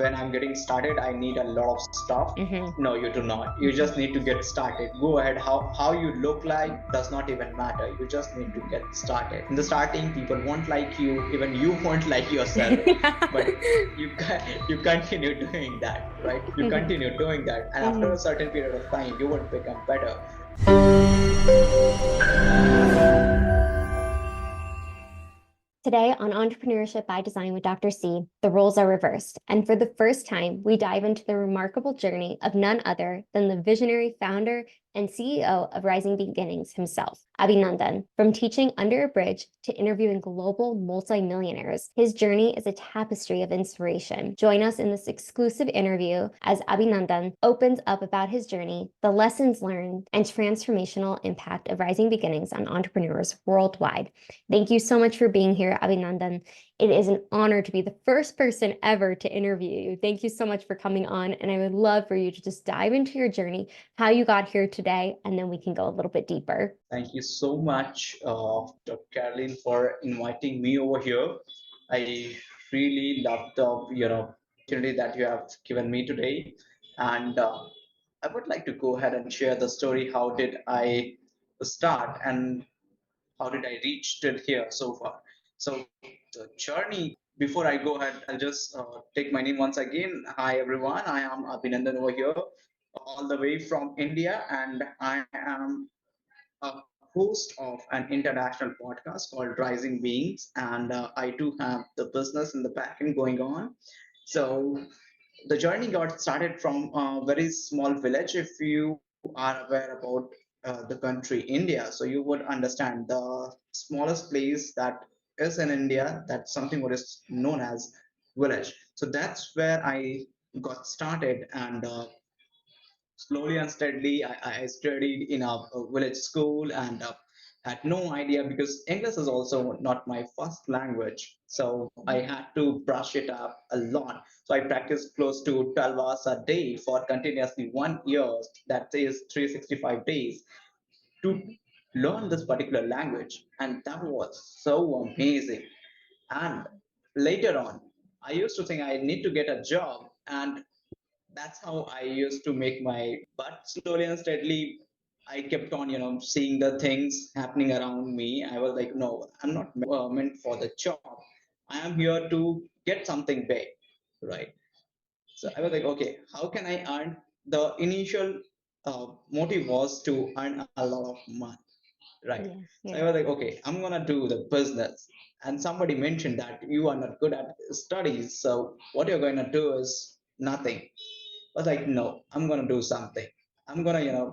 when I'm getting started, I need a lot of stuff. Mm-hmm. No, you do not. You just need to get started. Go ahead. How you look like does not even matter. You just need to get started. In the starting, people won't like you. Even you won't like yourself. But you continue doing that, right? You Mm-hmm. continue doing that, and after Mm-hmm. a certain period of time, you would become better. Today on Entrepreneurship by Design with Dr. C, the roles are reversed. And for the first time, we dive into the remarkable journey of none other than the visionary founder and CEO of Rising Beginnings himself, Abhinandan. From teaching under a bridge to interviewing global multimillionaires, his journey is a tapestry of inspiration. Join us in this exclusive interview as Abhinandan opens up about his journey, the lessons learned, and transformational impact of Rising Beginnings on entrepreneurs worldwide. Thank you so much for being here, Abhinandan. It is an honor to be the first person ever to interview you. Thank you so much for coming on, and I would love for you to just dive into your journey, how you got here today, and then we can go a little bit deeper. Thank you so much, Dr. Caroline, for inviting me over here. I really love the opportunity that you have given me today, and I would like to go ahead and share the story. How did I start, and how did I reach till here so far? So the journey. Before I go ahead, I'll just take my name once again. Hi everyone, I am Abhinandan over here, all the way from India, and I am a host of an international podcast called Rising Beings, and I do have the business in the backend going on. So the journey got started from a very small village. If you are aware about the country India, so you would understand the smallest place that is in India. That's something what is known as village. So that's where I got started, and slowly and steadily I studied in a village school, and had no idea because English is also not my first language, so I had to brush it up a lot. So I practiced close to 12 hours a day for continuously 1 year, that is 365 days, to learn this particular language, and that was so amazing. And later on, I used to think I need to get a job, and that's how I used to make my. But slowly and steadily, I kept on, seeing the things happening around me. I was like, no, I'm not meant for the job. I am here to get something big, right? So I was like, okay, how can I earn? The initial motive was to earn a lot of money, right? Yeah, So I yeah. was like, okay, I'm gonna do the business. And somebody mentioned that you are not good at studies, so what you're going to do is nothing. I was like, no, I'm gonna do something. I'm gonna,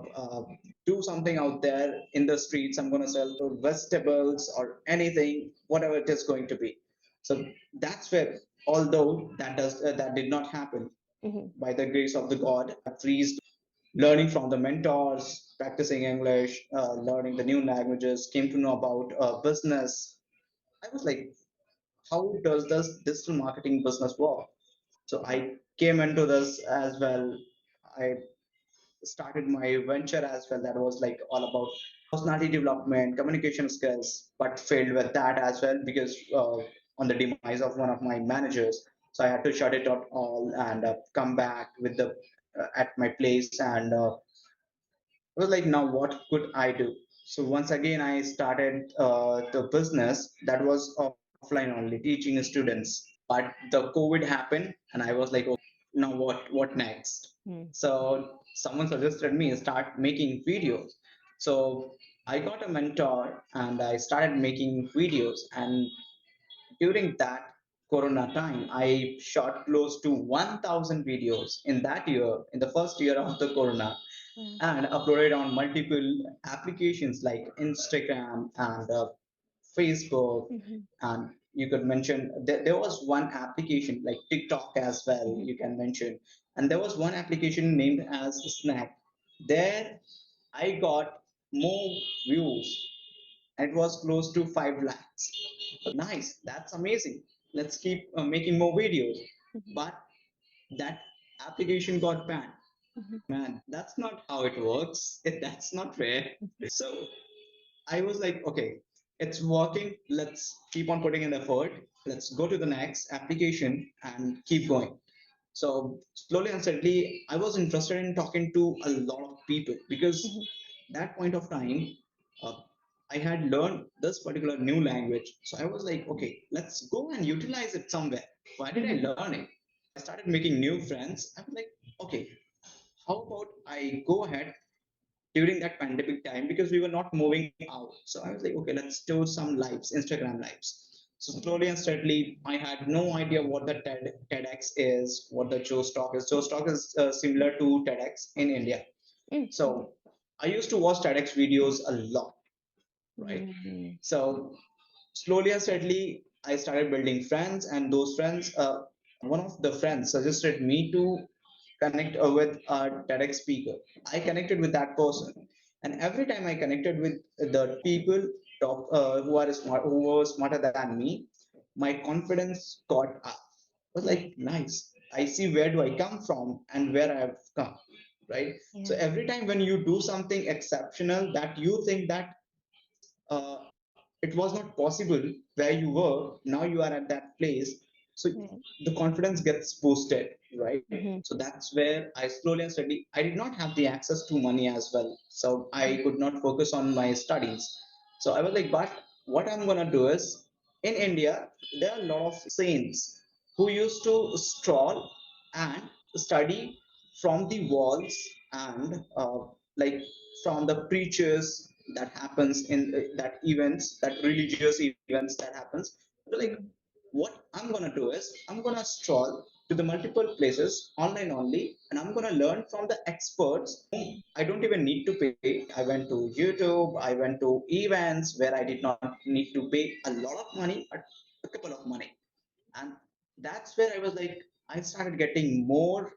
do something out there in the streets. I'm gonna sell vegetables or anything, whatever it is going to be. So that's where, although that did not happen Mm-hmm. by the grace of the God, freezed learning from the mentors, practicing English, learning the new languages, came to know about business. I was like, how does this digital marketing business work? So I came into this as well. I started my venture as well, that was like all about personality development, communication skills, but failed with that as well because on the demise of one of my managers. So I had to shut it out all and come back with the at my place, and I was like, now what could I do? So once again I started the business that was offline only, teaching students. But the COVID happened, and I was like, okay, now what next? So someone suggested me start making videos. So I got a mentor, and I started making videos. And during that corona time, I shot close to 1000 videos in that year, in the first year of the corona, Wow. and uploaded on multiple applications like Instagram and Facebook. Mm-hmm. And you could mention there was one application like TikTok as well, Mm-hmm. you can mention. And there was one application named as Snack. There I got more views, and it was close to 5 lakhs. Nice, that's amazing. Let's keep making more videos. Mm-hmm. But that application got banned. Mm-hmm. Man, that's not how it works. That's not fair. So I was like, okay, it's working. Let's keep on putting in effort. Let's go to the next application and keep going. So slowly and steadily, I was interested in talking to a lot of people because Mhm. that point of time, uh, I had learned this particular new language. So I was like, okay, let's go and utilize it somewhere. Why did I Mhm. learn it? I started making new friends. I was like, okay, how about I go ahead during that pandemic time because we were not moving out. So I was like, okay, let's do some lives, Instagram lives. So slowly and steadily, I had no idea what the TEDx is, what the Joe Stock is. Joe Stock is similar to TEDx in India. Mhm. Mhm. So I used to watch TEDx videos a lot, right? Mhm. So slowly and steadily, I started building friends, and those friends, one of the friends suggested me to connect with a TEDx speaker. I connected with that person, and every time I connected with the people who were smarter than me, my confidence got up. I was Mhm. like, nice. I see where do I come from and where I have come, right? So Yeah. every time when you do something exceptional that you think that it was not possible where you were, now you are at that place. So Right. the confidence gets boosted, right? So Mhm. that's where I slowly and steadily, I did not have the access to money as well, so I Mhm. could not focus on my studies. So I was like, but what I'm gonna do is, in India there are a lot of saints who used to stroll and study from the walls, and like from the preachers that happens in that events, that religious events that happens. So like, Mhm. what I'm gonna do is, I'm gonna stroll to the multiple places online only, and I'm gonna learn from the experts whom I don't even need to pay. I went to YouTube, I went to events where I did not need to pay a lot of money, but a couple of money. And that's where I was like, I started getting more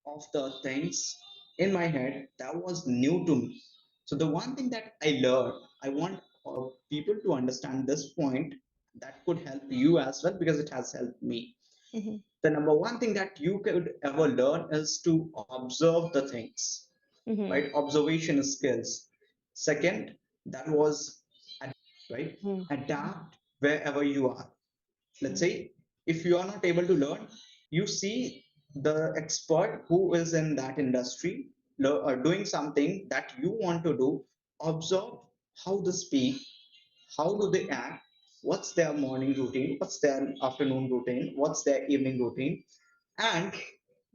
of the things in my head that was new to me. So the one thing that I learned, I want people to understand this point, that could help you as well because it has helped me. Mhm. The number one thing that you could ever learn is to observe the things, right? Mhm. Observation skills. Second, that was right? Mhm. Adapt wherever you are. Let's Mhm. say if you are not able to learn, you see the expert who is in that industry doing something that you want to do. Observe how they speak, how do they act, what's their morning routine, what's their afternoon routine, what's their evening routine, and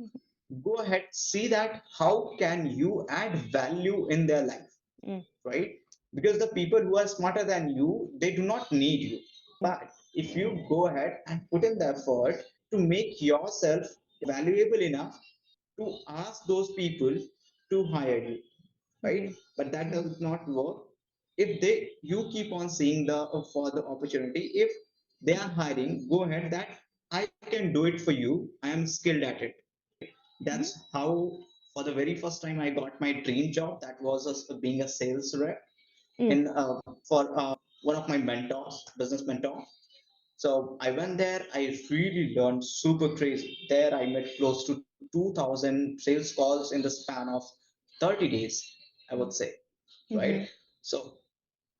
Mhm. go ahead, see that how can you add value in their life, Mhm. right? Because the people who are smarter than you, they do not need you. But if you go ahead and put in the effort to make yourself valuable enough to ask those people to hire you, right? Mhm. But that does not work if they you keep on seeing the further opportunity. If they are hiring, go ahead that I can do it for you, I am skilled at it, right? That's Mhm. how, for the very first time, I got my dream job, that was being a sales rep Mhm. in for one of my mentors, business mentor. So I went there. I really learned super crazy. There I met close to 2,000 sales calls in the span of 30 days, I would say, right? Mhm. So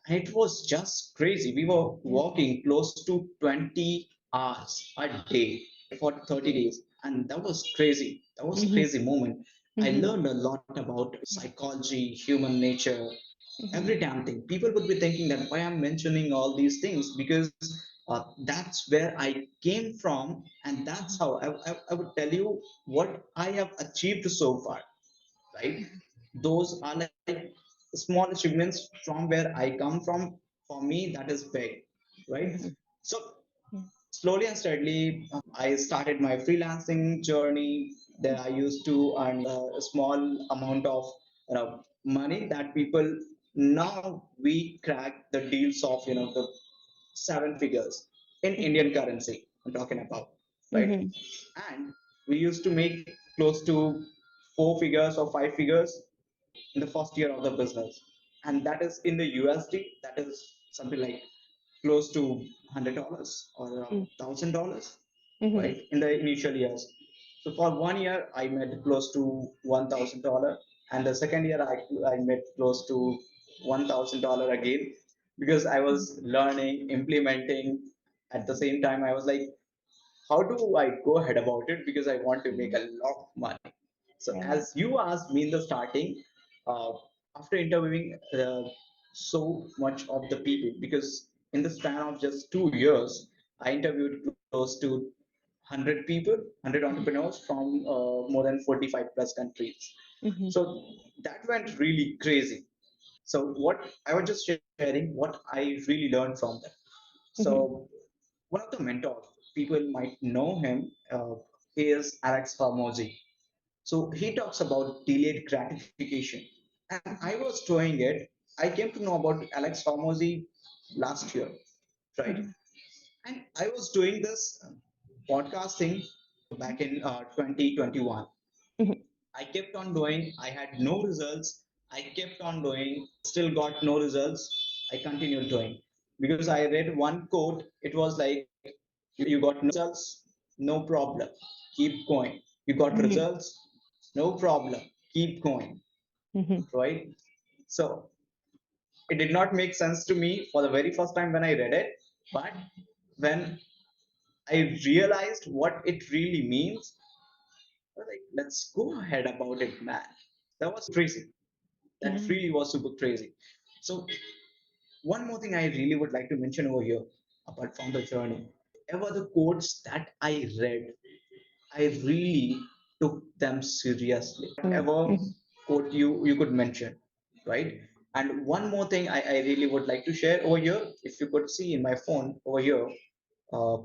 it was just crazy. We were Yeah. working close to 20 hours a day for 30 days. And that was crazy. That was a Mhm. crazy moment. I Mhm. learned a lot about Yeah. psychology, human nature, every Mhm. damn thing. People would be thinking that why I'm mentioning all these things, because that's where I came from, and that's Mhm. how I would tell you what I have achieved so far, right? Mhm. Those are like small achievements from where I come from. For me, that is big, right? Mhm. So Yeah. slowly and steadily, I started my freelancing journey. There I used to earn a small amount of money that people, now we crack the deals of the seven figures in Mhm. Indian currency. I'm talking about, right? Mhm. And we used to make close to four figures or five figures in the first year of the business, and that is in the USD. That is something like close to $100 or Mhm. $1,000, Mhm. right? In the initial years. So for 1 year, I made close to $1,000, and the second year, I made close to $1,000 again, because I Mhm. was learning, implementing. At the same time, I was like, how do I go ahead about it? Because I want to make a lot of money. So Right. as you asked me in the starting, uh, after interviewing so much of the people, because in the span of just 2 years, I interviewed close to 100 people, 100 entrepreneurs from more than 45 plus countries. Mm-hmm. So that went really crazy. So what I was just sharing, what I really learned from them. Mm-hmm. So one of the mentors, people might know him, he is Alex Hormozy. So he talks about delayed gratification. And I was doing it. I came to know about Alex Hormozy last year, right? Mm-hmm. And I was doing this podcasting back in 2021. Mm-hmm. I kept on doing, I had no results. I kept on doing, still got no results. I continued doing because I read one quote. It was like, you got no results, no problem, keep going. You got Mm-hmm. results, no problem, keep going, Mm-hmm. right? So it did not make sense to me for the very first time when I read it, but when I realized what it really means, I was like, let's go ahead about it, man. That was crazy. That Yeah. really was super crazy. So one more thing I really would like to mention over here, apart from the journey, whatever the quotes that I read, I really took them seriously. Whatever Mm-hmm. quote you could mention, right? And one more thing I really would like to share over here. If you could see in my phone over here, uh,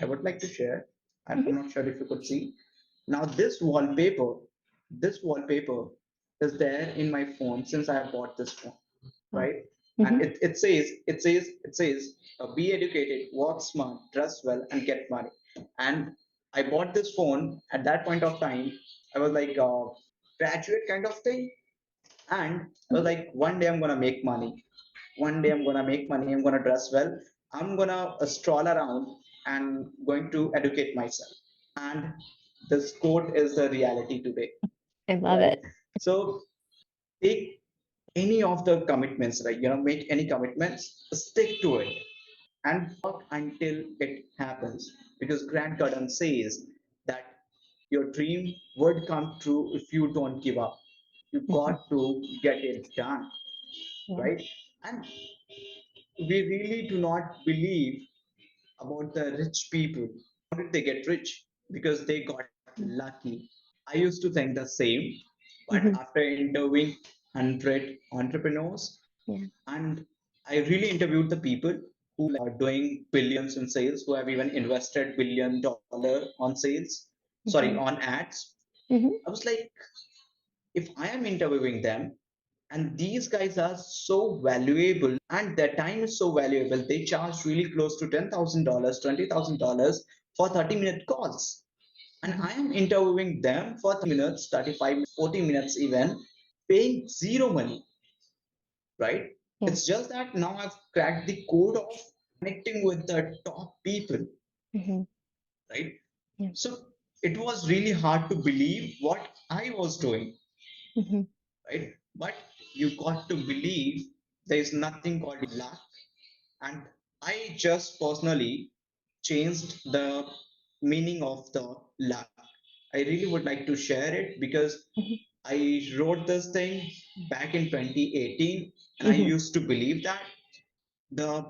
I would like to share. I'm not sure if you could see. Now this wallpaper is there in my phone since I bought this phone, Wow. right? And Mm-hmm. it says, be educated, work smart, dress well, and get money. And I bought this phone at that point of time. I was like graduate kind of thing, and I was Mm-hmm. like, one day I'm gonna make money. One day I'm gonna make money. I'm gonna dress well. I'm gonna stroll around and going to educate myself. And this quote is the reality today, I love right? it. So take any of the commitments, right? Make any commitments, stick to it, and work until it happens. Because Grant Cardone says that your dream would come true if you don't give up. You Mm-hmm. got to get it done, Yeah. right? And we really do not believe about the rich people. How did they get rich? Because they got lucky. I used to think the same, but Mm-hmm. after interviewing 100 entrepreneurs, Yeah. and I really interviewed the people who are doing billions in sales, who have even invested $1 billion on sales, sorry, Mm-hmm. on ads. Mm-hmm. I was like, if I am interviewing them, and these guys are so valuable and their time is so valuable, they charge really close to $10,000, $20,000 for 30-minute calls. And Mm-hmm. I am interviewing them for 30 minutes, 35 minutes, 40 minutes even, paying zero money, right? Yeah. It's just that now I've cracked the code of connecting with the top people, Mm-hmm. right? Yeah. So it was really hard to believe what I was doing, Mm-hmm. right? But you got to believe there is nothing called luck. And I just personally changed the meaning of the luck. I really would like to share it because Mm-hmm. I wrote this thing back in 2018, and I Mm-hmm. used to believe that the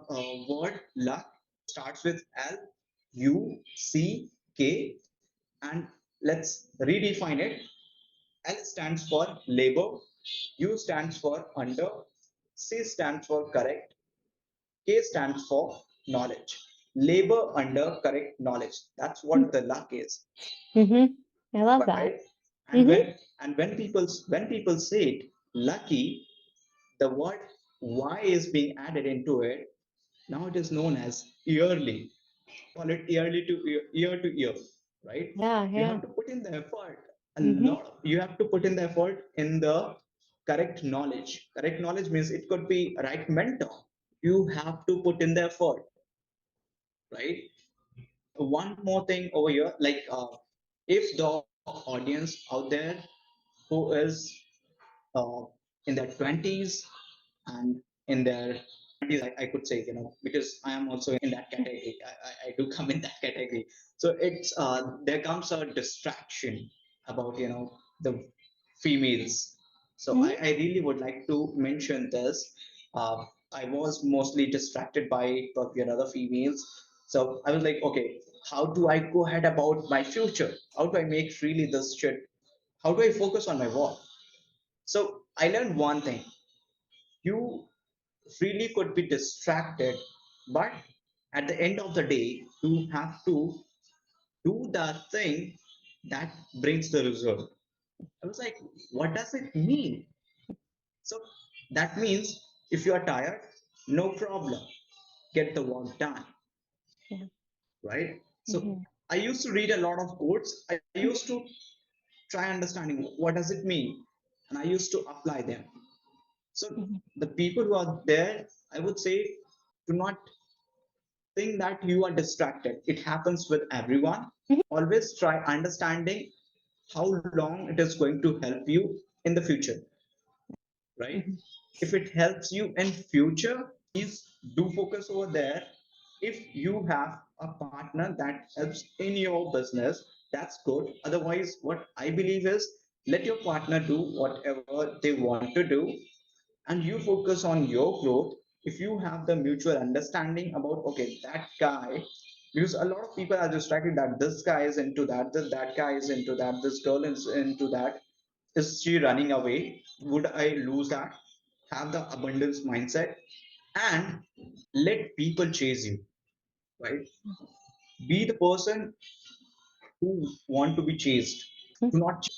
word luck starts with Luck, and let's redefine it. L stands for labor, U stands for under, C stands for correct, K stands for knowledge. Labor under correct knowledge. That's what the luck is, Mm-hmm. I love that. right? And Mm-hmm. when people say it, lucky, the word Y is being added into it. Now it is known as yearly. Call it yearly to year, right? Yeah. You Yeah. have to put in the effort a Mm-hmm. lot. You have to put in the effort in the correct knowledge. Correct knowledge means it could be right mentor. You have to put in the effort, right? One more thing over here, like if the audience out there who is uh, in their 20s and in their I could say, because I am also in that category. I do come in that category. So it's there comes a distraction about the females. So Mhm. I really would like to mention this. Uh, I was mostly distracted by the females. So I was like, okay, how do I go ahead about my future? How do I make really this shit? How do I focus on my work? So I learned one thing. You really could be distracted, but at the end of the day, you have to do the thing that brings the result. I was like, what does it mean? So that means if you are tired, no problem, get the work done, Yeah. right? So Mhm. I used to read a lot of quotes. I used to try understanding what does it mean, and I used to apply them. So Mhm. the people who are there, I would say, do not think that you are distracted. It happens with everyone. Mhm. Always try understanding how long it is going to help you in the future, right? Mhm. If it helps you in future, please do focus over there. If you have a partner that helps in your business, that's good. Otherwise, what I believe is, let your partner do whatever they want to do, and you focus on your growth. If you have the mutual understanding about, okay, that guy, because a lot of people are distracted that this guy is into that, that guy is into that, this girl is into that, is she running away, would I lose that? Have the abundance mindset and let people chase you, right? Be the person who want to be chased. Mhm. Do not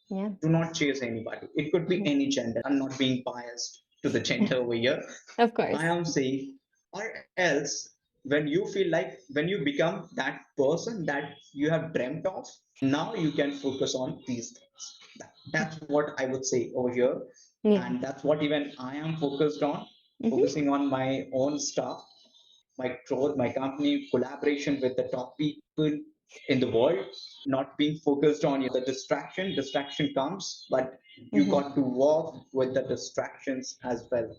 Yeah. do not chase anybody. It could be Mhm. any gender. I'm not being biased to the gender over here. Of I course. am saying, or else, when you feel like, when you become that person that you have dreamt of, now you can focus on these things. That's what I would say over here. Yeah. And that's what even I am focused on, Mhm. focusing on my own stuff, my growth, my company, collaboration with the top people in the world, not being focused on the distraction. Distraction comes, but you Mhm. got to work with the distractions as well.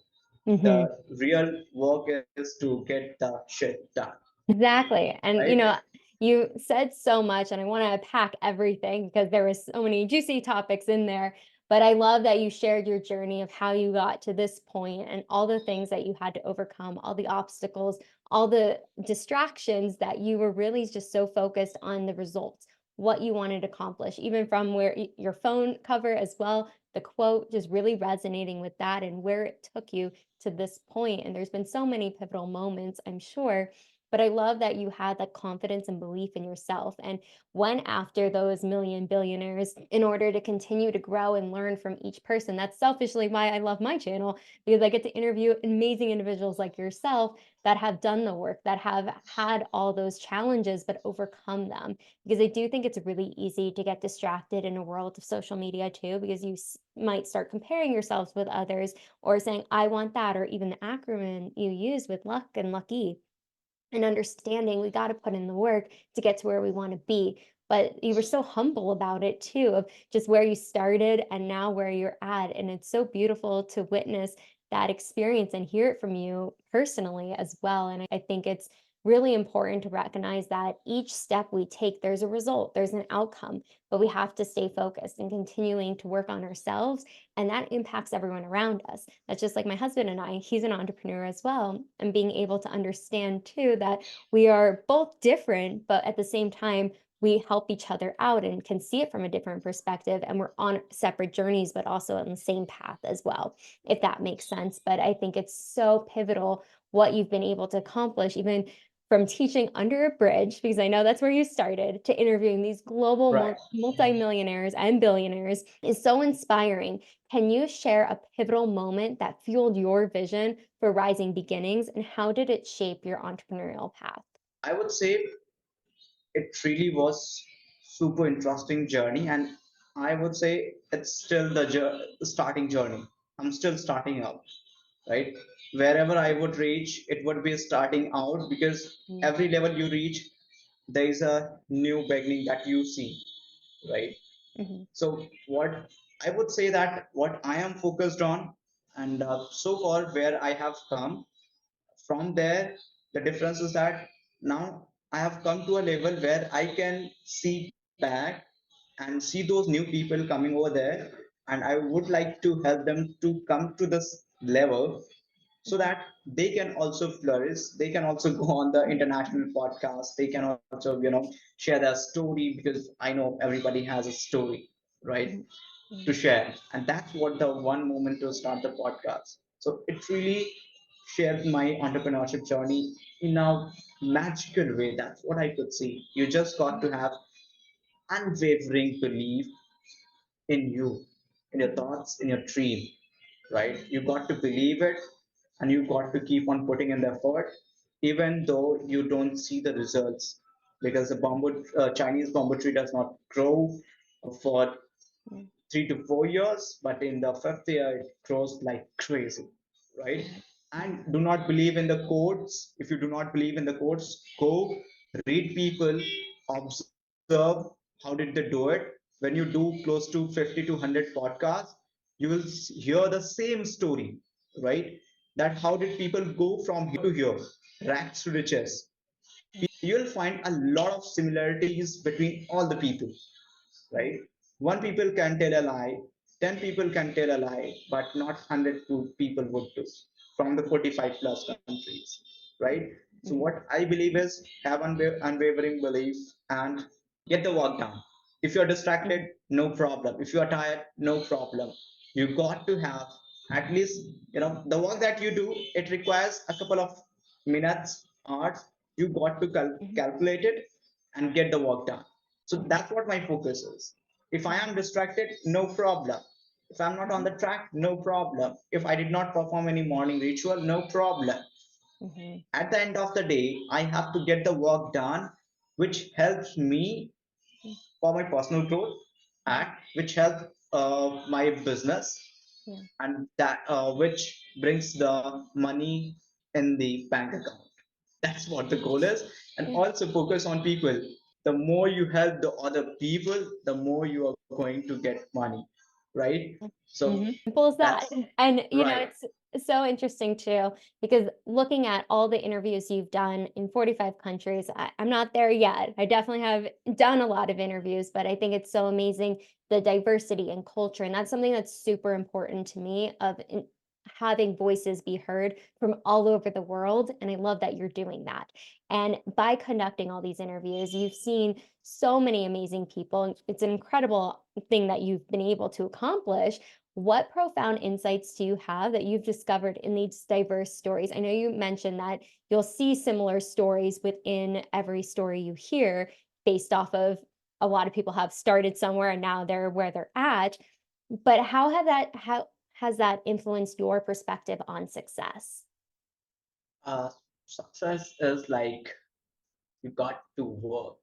Mhm. The real work is to get the shit done, Exactly. And right? you said so much, and I want to unpack everything because there was so many juicy topics in there. But I love that you shared your journey of how you got to this point and all the things that you had to overcome, all the obstacles, all the distractions that you were really just so focused on the results, what you wanted to accomplish, even from where your phone cover as well, the quote just really resonating with that and where it took you to this point. And there's been so many pivotal moments, I'm sure, but I love that you had that confidence and belief in yourself and went after those million billionaires in order to continue to grow and learn from each person. That's selfishly why I love my channel, because I get to interview amazing individuals like yourself that have done the work, that have had all those challenges, but overcome them. Because I do think it's really easy to get distracted in a world of social media too, because you might start comparing yourselves with others or saying, I want that, or even the acronym you use with luck and lucky and understanding we got to put in the work to get to where we want to be. But you were so humble about it too, of just where you started and now where you're at. And it's so beautiful to witness that experience and hear it from you personally as well. And I think it's really important to recognize that each step we take, there's a result, there's an outcome, but we have to stay focused and continuing to work on ourselves. And that impacts everyone around us. That's just like my husband and I, he's an entrepreneur as well. And being able to understand too that we are both different, but at the same time, we help each other out and can see it from a different perspective. And we're on separate journeys, but also on the same path as well, if that makes sense. But I think it's so pivotal what you've been able to accomplish, even from teaching under a bridge, because I know that's where you started, to interviewing these global Right. multimillionaires and billionaires is so inspiring. Can you share a pivotal moment that fueled your vision for Rising Beginnings, and how did it shape your entrepreneurial path? I would say it really was super interesting journey, and I would say it's still the starting journey. I'm still starting out, right? Wherever I would reach, it would be starting out, because Mm. every level you reach, there is a new beginning that you see, right? Mhm. So what I would say that what I am focused on, and so far where I have come, From there, the difference is that now I have come to a level where I can see back and see those new people coming over there, and I would like to help them to come to this level so Mhm. that they can also flourish. They can also go on the international podcast. They can also share their story, because I know everybody has a story, right, Mhm. to Mhm. share. And that's what the one moment to start the podcast. So it really shared my entrepreneurship journey in a magical way. That's what I could see. You just got to have unwavering belief in you, in your Mhm. thoughts, in your dream, right? You got to believe it, and you got to keep on putting in the effort, even though you don't see the results, because the Chinese bamboo tree does not grow for Mhm. 3 to 4 years, but in the fifth year it grows like crazy, right? Right. And do not believe in the quotes. If you do not believe in the quotes, go read people, observe how did they do it. When you do close to 50 to 100 podcasts, you will hear the same story, right? That how did people go from here to here, rags to riches. You will find a lot of similarities between all the people, Right. right? One people can tell a lie, 10 people can tell a lie, but not 100 people would do from the 45 plus countries, right? So what Mhm. I believe is have unwavering belief and get the work done. If you're distracted, Mhm. no problem. If you are tired, no problem. You got to have at least, the work that you do, it requires a couple of minutes, hours. You got to Mhm. calculate it and get the work done. So Mhm. that's what my focus is. If I am Mhm. distracted, no problem. If I'm not on Mhm. the track, no problem. If I did not perform any morning ritual, no problem. Mhm. At the end of the day, I have to get the work done, which helps me for my personal growth, and Mhm. which helps my business, Yeah. and that which brings the money in the bank account. That's what the goal is. And Yeah. also focus on people. The more you help the other people, the more you are going to get money, right? So Simple as that's that. And, right. it's so interesting too, because looking at all the interviews you've done in 45 countries, I'm not there yet. I definitely have done a lot of interviews, but I think it's so amazing the diversity and culture. And that's something that's super important to me of having voices be heard from all over the world. And I love that you're doing that. And by conducting all these interviews, you've seen so many amazing people. It's an incredible thing that you've been able to accomplish. What profound insights do you have that you've discovered in these diverse stories? I know you mentioned that you'll see similar stories within every story you hear based off of a lot of people have started somewhere and now they're where they're at. But how has that influenced your perspective on success? uh, Success is like you got to work.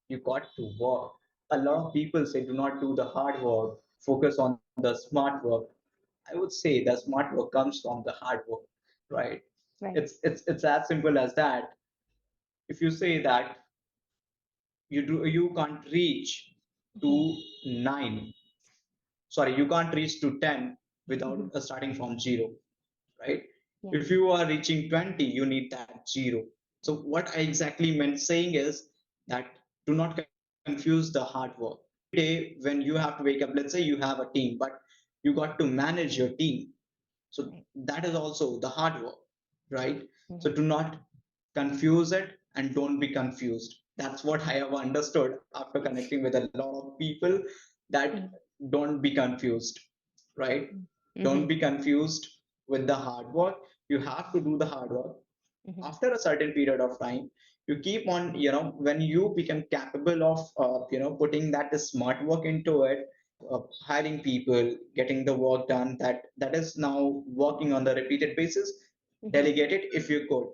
You got to work. A lot of people say do not do the hard work, focus on the smart work. I would say the smart work comes from the hard work, right? Right. It's as simple as that. If you say that you can't reach to Mhm. 9, sorry, you can't reach to 10 without Mhm. starting from 0, right? Yeah. If you are reaching 20, you need that 0. So what I exactly meant saying is that do not confuse the hard work. Day when you have to wake up, let's say you have a team, but you got to manage your team. So Right. that is also the hard work, right? So Mhm. do not confuse it and don't be confused. That's what I have understood after connecting with a lot of people, that Mhm. don't be confused, right? Don't Mhm. be confused with the hard work. You have to do the hard work. Mhm. After a certain period of time, you keep on, when you become capable of putting that smart work into it, hiring people, getting the work done, that is now working on the repeated basis. Mhm. Delegate it if you could,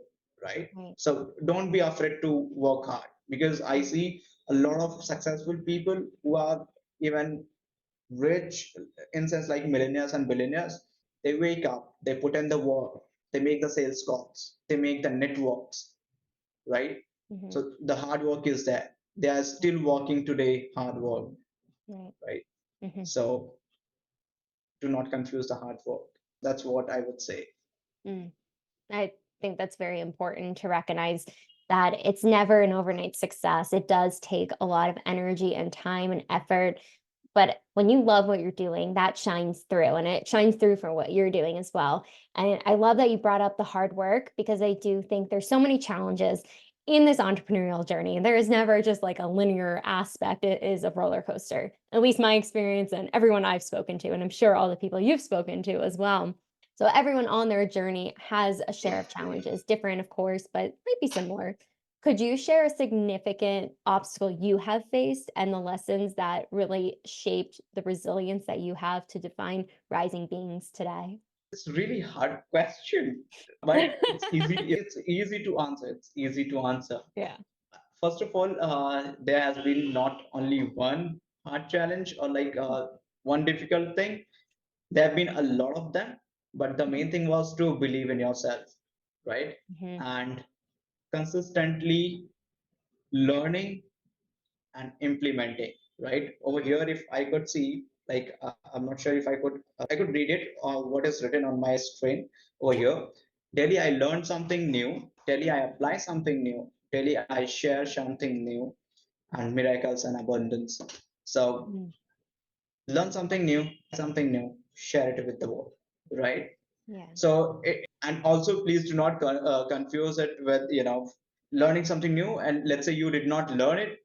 right? Right. So don't be afraid to work hard, because I Mhm. see a lot of successful people who are even rich, in sense like millionaires and billionaires. They wake up, they put in the work, they make the sales calls, they make the networks, right? Mhm. So the hard work is there. They are still working today, hard work, Right. right? Mhm. So do not confuse the hard work. That's what I would say. Mm. I think that's very important to recognize that it's never an overnight success. It does take a lot of energy and time and effort. But when you love what you're doing, that shines through and it shines through for what you're doing as well. And I love that you brought up the hard work because I do think there's so many challenges in this entrepreneurial journey. There is never just like a linear aspect. It is a roller coaster, at least my experience and everyone I've spoken to. And I'm sure all the people you've spoken to as well. So everyone on their journey has a share of challenges, different, of course, but might be similar. Could you share a significant obstacle you have faced and the lessons that really shaped the resilience that you have to define rising beings today? It's a really hard question, but it's easy. It's easy to answer. It's easy to answer. Yeah. First of all, there has been not only one hard challenge or like one difficult thing. There have been a lot of them, but the main thing was to believe in yourself, right? Mhm. And consistently learning and implementing, right? Over here, if I could see, like, I'm not sure if I could read it or what is written on my screen over here. Daily, I learn something new. Daily, I apply something new. Daily, I share something new and miracles and abundance. So, Mhm. learn something new, share it with the world, right? Yeah. So, and also please do not confuse it with, learning something new. And let's say you did not learn it,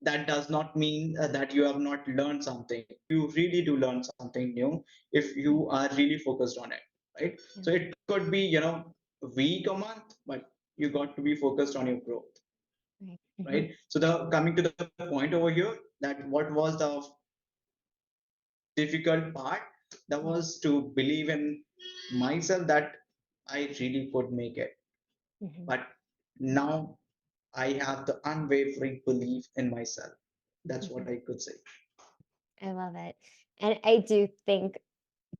that does not mean that you have not learned something. You really do learn something new if Mm. you are really focused on it, right? Yeah. So it could be, a week, a month, but you got to be focused on your growth, Right. Mhm. right? So the coming to the point over here, that what was the difficult part, that Yeah. was to believe in myself that I really could make it. Mhm. But now I have the unwavering belief in myself. That's what Mhm. I could say. I love it. And I do think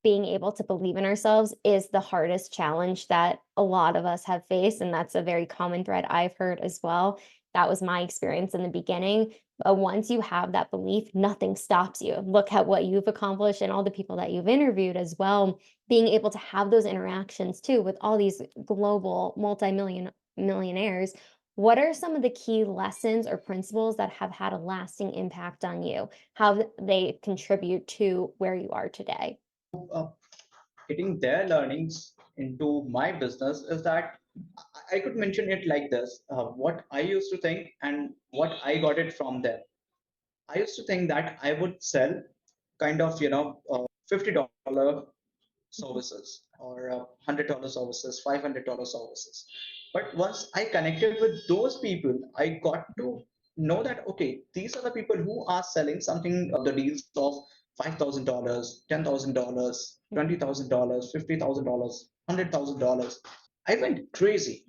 being able to believe in ourselves is the hardest challenge that a lot of us have faced. And that's a very common thread I've heard as well. That was my experience in the beginning. But once you have that belief, nothing stops you. Look at what you've accomplished and all the people that you've interviewed as well. Being able to have those interactions too with all these global multi-million millionaires. What are some of the key lessons or principles that have had a lasting impact on you? How they contribute to where you are today? uh, Getting their learnings into my business is that I could mention it like this: what I used to think and what I got it from them. I used to think that I would sell kind of, $50 Mhm. services or $100 services, $500 services. But once I connected with those people, I got to know that, okay, these are the people who are selling something, the deals of $5,000, $10,000, Mhm. $20,000, $50,000, $100,000. I went crazy.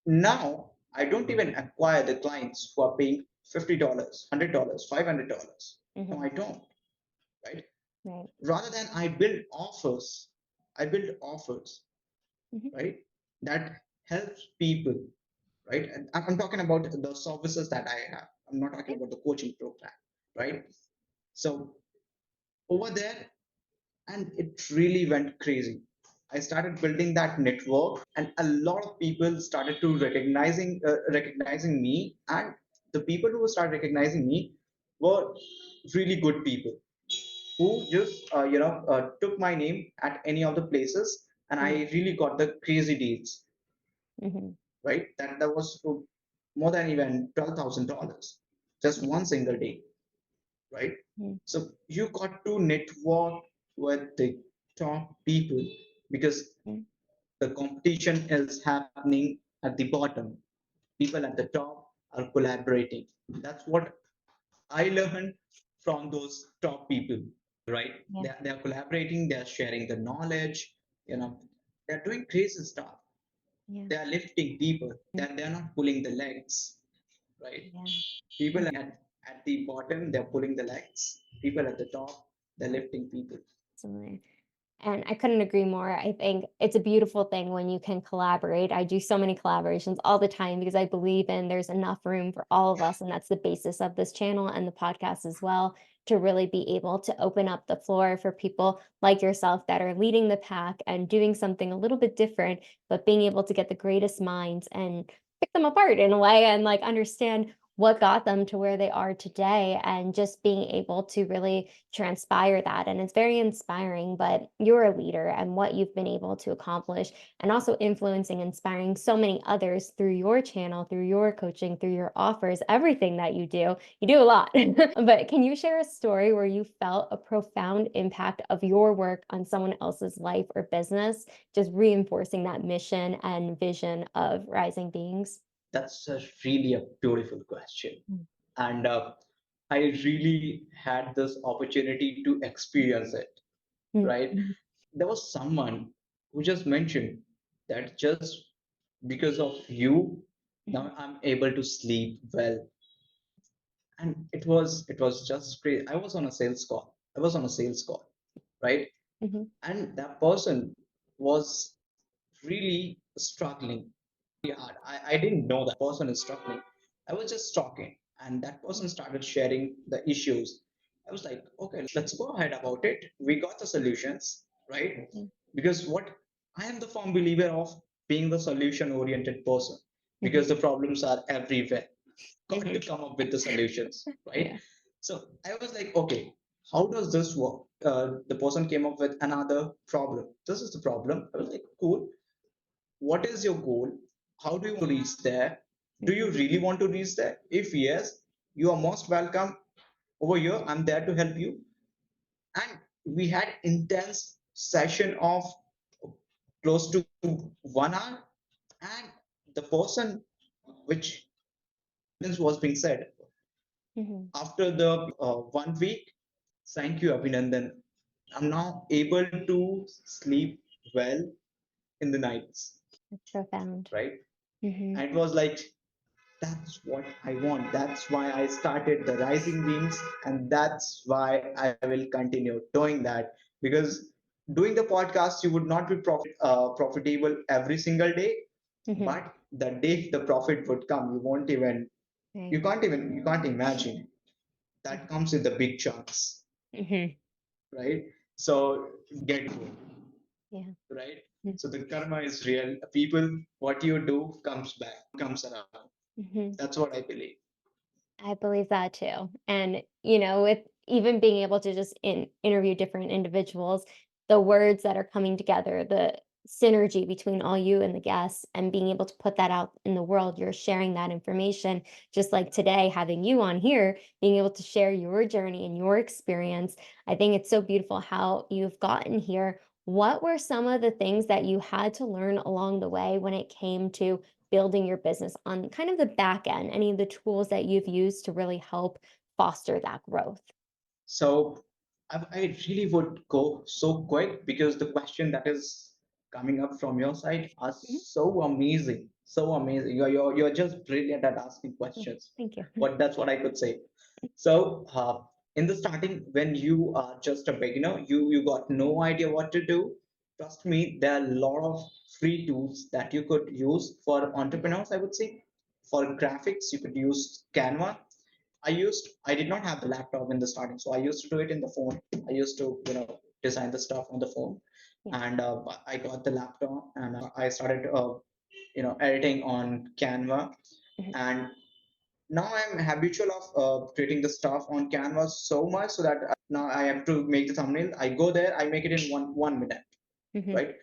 Now I don't even acquire the clients who are paying $50, $100, $500. No, Mhm. I don't, right? Right. Rather than I build offers, Mhm. right? That helps people, right? And I'm talking about the services that I have. I'm not talking Yeah. about the coaching program, right? So over there, and it really went crazy. I started building that network, and a lot of people started to recognizing me, and the people who started recognizing me were really good people who just took my name at any of the places, and I Mm. really got the crazy deals, Mhm. right? That was for more than even $12,000 just Yeah. one single day, right? Mm. So you got to network with the top people because Mm. the competition is happening at the bottom. People at the top are collaborating. That's what I learned from those top people, right? Yeah. They're collaborating, they're sharing the knowledge, they're doing crazy stuff. Yeah. They're lifting people, Mm. they're not pulling the legs, right? Yeah. People Mm. at the bottom, they're pulling the legs. People at the top, they're lifting people. Absolutely. And I couldn't agree more. I think it's a beautiful thing when you can collaborate. I do so many collaborations all the time because I believe in there's enough room for all of us. And that's the basis of this channel and the podcast as well. to really be able to open up the floor for people like yourself that are leading the pack and doing something a little bit different, but being able to get the greatest minds and pick them apart in a way and like understand what got them to where they are today and just being able to really transpire that. And it's very inspiring, but you're a leader and what you've been able to accomplish and also influencing, inspiring so many others through your channel, through your coaching, through your offers, everything that you do. You do a lot. But can you share a story where you felt a profound impact of your work on someone else's life or business, just reinforcing that mission and vision of rising beings? That's really a beautiful question. And I really had this opportunity to experience it, right? Mm-hmm. There was someone who just mentioned that just because of you, now I'm able to sleep well. And it was just great. I was on a sales call. I was on a sales call, right? Mm-hmm. And that person was really struggling hard. I didn't know that person is struggling. I was just talking, and that person started sharing the issues. I was like, okay, let's go ahead about it. We got the solutions, right? Because what I am the firm believer of being the solution oriented person, because the problems are everywhere. Got to come up with the solutions, right? Yeah. So I was like, okay, how does this work? The person came up with another problem. This is the problem. I was like, cool. What is your goal? How do you want to reach there? Do you really want to reach there? If yes, you are most welcome over here. I'm there to help you. And we had intense session of close to 1 hour. And the person which was being said Mm-hmm. after the 1 week, thank you, Abhinandan. I'm now able to sleep well in the nights, That's profound. right? Mm-hmm. And it was like, that's what I want. That's why I started the Rising Wings, and that's why I will continue doing that. Because doing the podcast, you would not be profitable every single day, Mm-hmm. but the day the profit would come, you won't even, Right. you can't imagine. That comes in the big chunks, Mm-hmm. right? So get good, Yeah. right? So the karma is real. People, what you do comes back, comes around. Mm-hmm. That's what I believe. I believe that too. And, with even being able to just interview different individuals, the words that are coming together, the synergy between all you and the guests, and being able to put that out in the world, you're sharing that information, just like today, having you on here, being able to share your journey and your experience. I think it's so beautiful how you've gotten here. What were some of the things that you had to learn along the way when it came to building your business on kind of the back end, any of the tools that you've used to really help foster that growth? So I really would go so quick because the question that is coming up from your side are Mhm. so amazing, so amazing. You're just brilliant at asking Yeah, questions. thank you. What That's what I could say. So in the starting, when you are just a beginner, you got no idea what to do. Trust me, there are a lot of free tools that you could use for entrepreneurs. I would say for graphics, you could use Canva. I did not have the laptop in the starting, so I used to do it in the phone. I used to, design the stuff on the phone, Yeah. and I got the laptop and I started, editing on Canva. Mhm. And now I'm habitual of creating the stuff on Canva so much so that now I have to make the thumbnail. I go there, I make it in one minute, Mhm. right?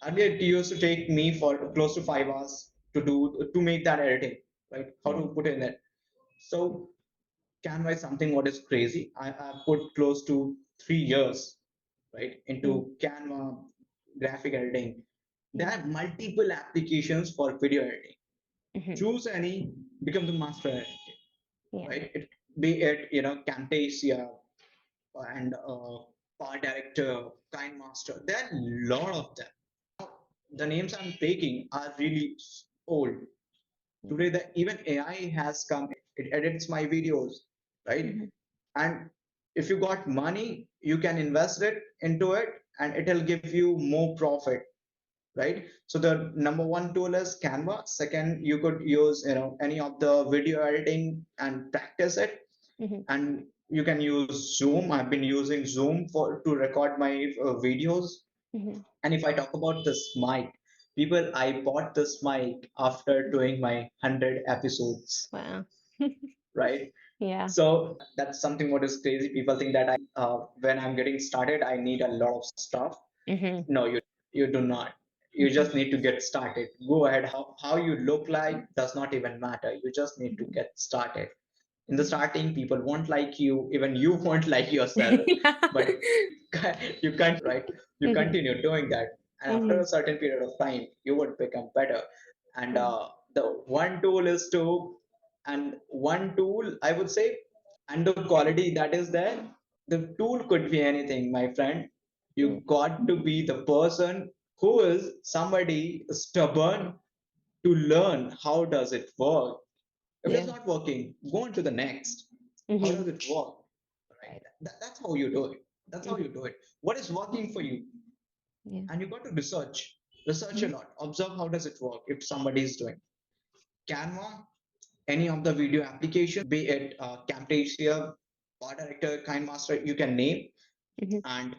Earlier, it used to take me for close to 5 hours to make that editing, right? How Yeah. to put in it. So Canva is something what is crazy. I put close to 3 years, right, Mm. into Canva graphic editing. There Yeah. are multiple applications for video editing. Mhm. Choose any, become the master at it, Yeah. right? Be it, Camtasia and Power Director, Kind Master. There are a lot of them. The names I'm taking are really old. Yeah. Today, even AI has come. It edits my videos, right? Mhm. And if you got money, you can invest it into it, and it'll give you more profit, right? So the number one tool is Canva. Second, you could use, any of the video editing and practice it. Mhm. And You can use Zoom. I've been using Zoom for to record my videos. Mhm. And if I talk about this mic, people, I bought this mic after doing my 100 episodes, Wow. right? Yeah. So that's something what is crazy. People think that when I'm getting started, I need a lot of stuff. Mhm. No, you do not. You Mhm. just need to get started. Go ahead. How you look like does not even matter. You just need to Mhm. get started. In the Mhm. starting, people won't like you. Even you won't like yourself. Yeah. But you continue, right? You Mhm. continue doing that, and after a Mhm. certain period of time, you would become better. And Yeah. the one tool is to, and one tool I would say, and the quality that is there, the tool could be anything, my friend. Yeah. You got to be the person who is somebody stubborn to learn how does it work. If it's Yeah. not working, go on to the next. How does Mhm. it work? Right? Right. That's how you do it. That's how you Mhm. do it. What is working for you? Yeah. And you got to research a Mhm. lot. Observe how does it work if somebody is doing Canva, any of the video applications, be it Camtasia, Bar Director, KineMaster, you can name, Mhm. and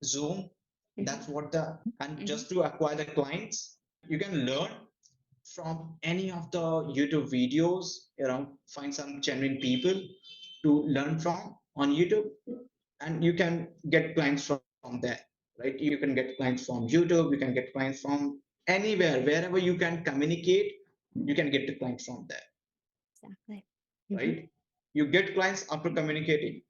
Zoom. Mhm. That's what the, and Mhm. just to acquire the clients, you can learn from any of the YouTube videos, find some genuine people to learn from on YouTube, and you can get clients from there, right? You can get clients from YouTube, you can get clients from anywhere, wherever you can communicate, you can get the clients from there, Exactly. Mhm. right? You get clients after communicating,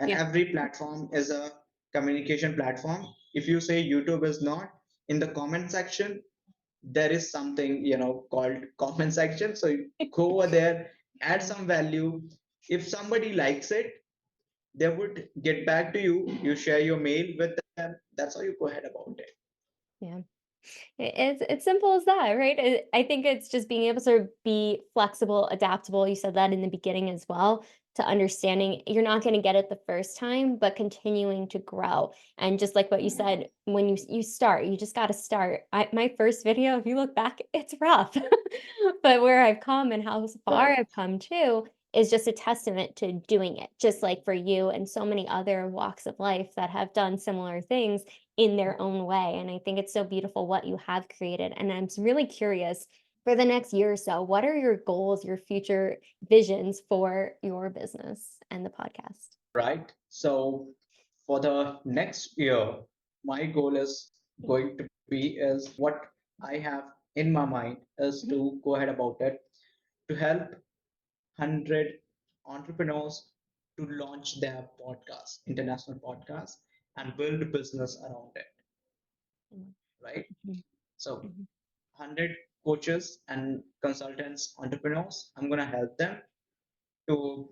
and Yeah. every platform is a communication platform. If you say YouTube is not, in the comment section there is something called comment section, so you go over there, add Yeah. some value. If somebody likes it, they would get back to you. You share your mail with them. That's how you go ahead about it. Yeah. It's simple as that, right? I think it's just being able to be flexible, adaptable. You said that in the beginning as well, to understanding you're not going to get it the first time, but continuing to grow. And just like what you said, when you start, you just got to start. My first video, if you look back, it's rough, but where I've come and how far Right. I've come too is just a testament to doing it. Just like for you and so many other walks of life that have done similar things in their own way. And I think it's so beautiful what you have created. And I'm really curious for the next year or so, what are your goals, your future visions for your business and the podcast? Right. So for the next year, my goal is Mhm. going to be is what I have in my mind is Mhm. to go ahead about it, to help 100 entrepreneurs to launch their podcast, international podcast, and build a business around it, right? Mhm. So Mhm. 100 coaches and consultants, entrepreneurs, I'm going to help them to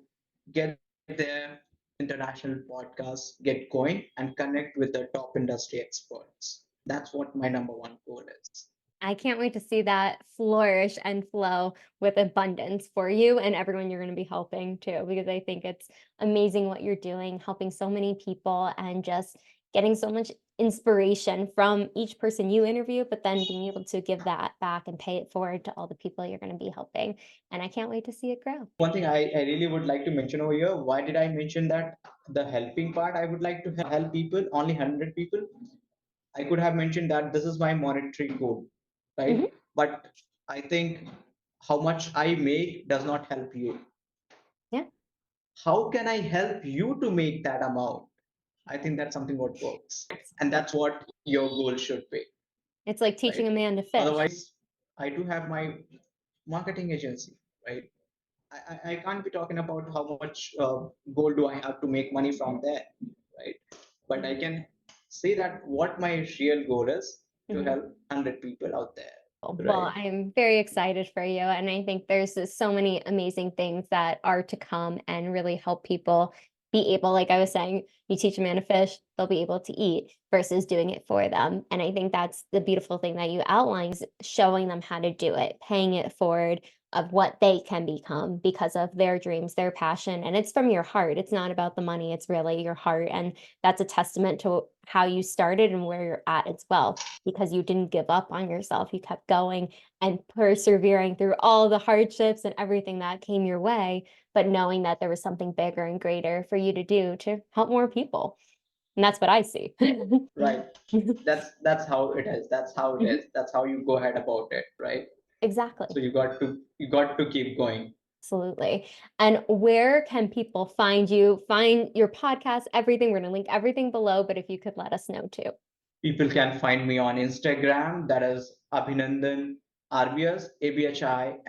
get their international podcast get going and connect with the top industry experts. That's what my number one goal is. I can't wait to see that flourish and flow with abundance for you and everyone you're going to be helping too, because I think it's amazing what you're doing, helping so many people and just getting so much inspiration from each person you interview, but then being able to give that back and pay it forward to all the people you're going to be helping. And I can't wait to see it grow. One thing I really would like to mention over here, why did I mention that the helping part? I would like to help people, only 100 people. I could have mentioned that this is my monetary goal, Mhm. right? But I think how much I make does not help you. Yeah. How can I help you to make that amount? I think that's something what works. And that's what your goal should be, It's like teaching right? a man to fish. Otherwise, I do have my marketing agency, right? I can't be talking about how much goal do I have to make money from there, right? But I Yeah. can say that what my real goal is to Mhm. help 100 people out there, Well, right? I'm very excited for you. And I think there's just so many amazing things that are to come and really help people be able, like I was saying, you teach a man to fish, they'll be able to eat versus doing it for them. And I think that's the beautiful thing that you outline is showing them how to do it, paying it forward, of what they can become because of their dreams, their passion. And it's from your heart. It's not about the money. It's really your heart. And that's a testament to how you started and where you're at as well, because you didn't give up on yourself. You kept going and persevering through all the hardships and everything that came your way, but knowing that there was something bigger and greater for you to do to help more people. And that's what I see. Right. That's how it is. That's how it Mhm. is. That's how you go ahead about it, right? Exactly. So you got to keep going. Absolutely. And where can people find you, find your podcast, everything? We're going to link everything below, but if you could let us know too. People can find me on Instagram. That is Abhinandan RBS, Abhinandan,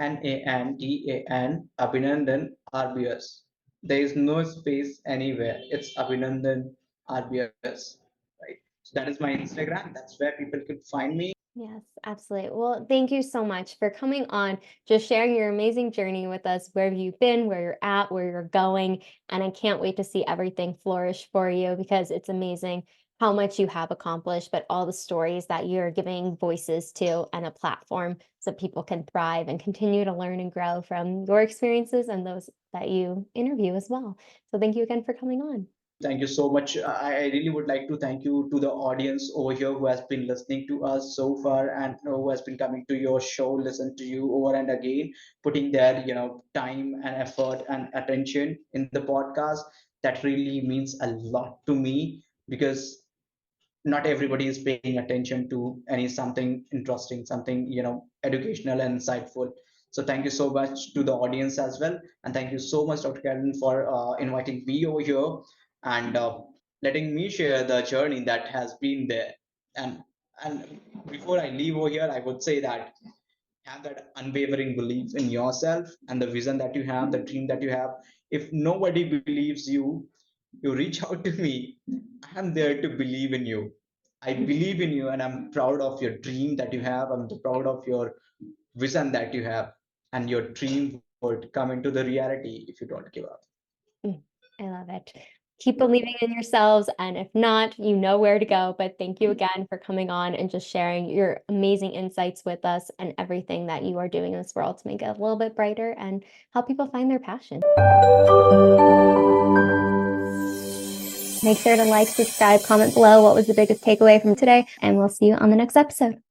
Abhinandan RBS. There is no space anywhere. It's Abhinandan RBS, right? So that is my Instagram. That's where people could find me. Yes, absolutely. Well, thank you so much for coming on, just sharing your amazing journey with us, where you've been, where you're at, where you're going. And I can't wait to see everything flourish for you because it's amazing how much you have accomplished, but all the stories that you're giving voices to and a platform so people can thrive and continue to learn and grow from your experiences and those that you interview as well. So thank you again for coming on. Thank you so much. I really would like to thank you to the audience over here who has been listening to us so far and who has been coming to your show, listen to you over and again, putting their time and effort and attention in the podcast. That really means a lot to me because not everybody is paying attention to any something interesting, something educational and insightful. So thank you so much to the audience as well, and thank you so much, Dr. Karen, for inviting me over here and letting me share the journey that has been there. And and before I leave over here, I would say that have that unwavering belief in yourself and the vision that you have, the dream that you have. If nobody believes you, you reach out to me. I'm there to believe in you. I believe in you, and I'm proud of your dream that you have. I'm proud of your vision that you have, and your dream would come into the reality if you don't give up. Mm, I love it. Keep believing in yourselves. And if not, you know where to go. But thank you again for coming on and just sharing your amazing insights with us and everything that you are doing in this world to make it a little bit brighter and help people find their passion. Make sure to like, subscribe, comment below what was the biggest takeaway from today, and we'll see you on the next episode.